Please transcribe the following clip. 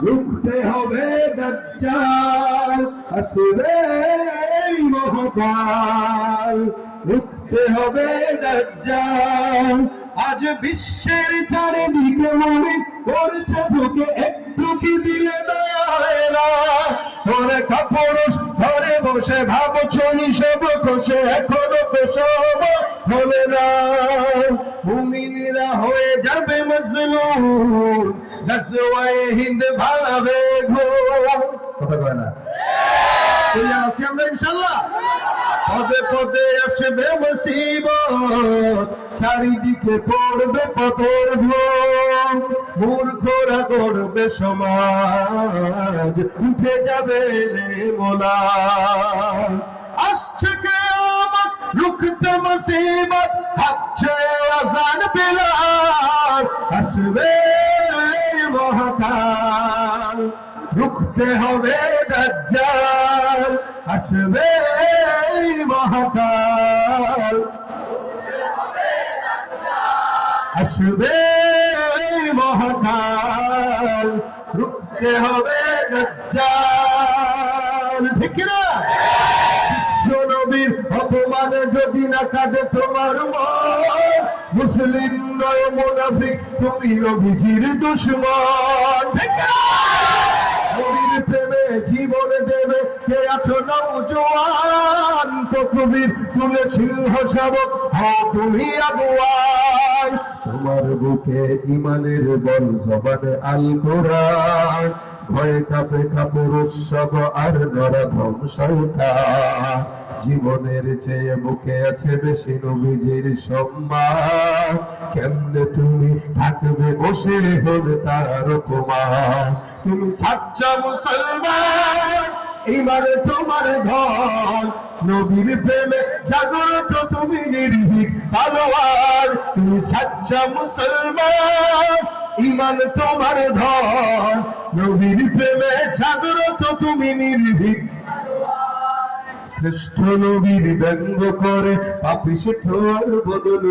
রুখতে হবে দাজ্জাল, আসবে এই মহাকাল। রুখতে হবে দাজ্জাল। আজ বিশ্বের চারিদিকে মনে করছে তোকে, একটু কি দিলে দয়া হয় না? ধরে কাপড় ঘরে বসে ভাবছো নিষেধ কষে, এখনো পেশব হবে না। মুমিনরা হয়ে যাবে মজলুম, গাজওয়ায়ে হিন্দ ভাঙাবে ঘোর। কথা কয় না? আছি আমরা ইনশাল্লাহ। পদে পদে আসবে মুসিবত, চারিদিকে পড়বে পাথর ঢোল। মূর্খরা করবে সমাজ, উঠে যাবে রে মোলা। আসছে কিয়ামত, রুখতে মুসিবত, হচ্ছে আযান বিলাল। আসবে মহাকাল, রুখতে হবে দাজ্জাল। আসবে মহাকাল, আসবে মহাকাল। রুখতে হবে দাজ্জাল। ঠিক না? বিশ্ব নবীর অপমানে যদি না কাঁদে তোমার মন, মুসলিম নয় মুনাফিক, তুমি নবীজির দুশমন। ঠিক না? নবীর প্রেমে জীবন দেবে কে আছো নওজোয়ান, তকবীর তুলে সিংহ শাবক হও তুমি আগুয়ান। তোমার বুকে ইমানের বল, জবানে আল কোরআন। ভয়ে কাঁপে কাপড় উৎসব আর নরধম শয়তান। জীবনের চেয়ে বুকে আছে বেশি নবীজির সম্মান। কেমনে তুমি থাকবে বসে হবে তার উপমান? তুমি সাচ্চা মুসলমান, ইমান তোমার ধন। নবীর প্রেমে জাগ্রত তুমি নির্ভীক তলোয়ার। তুমি সাচ্চা মুসলমান, ইমান তোমার ধন। নবীর প্রেমে জাগ্রত তুমি নির্ভীক। শ্রেষ্ঠ নবীর ব্যঙ্গ করে পাপী সে ঠোঁট বদল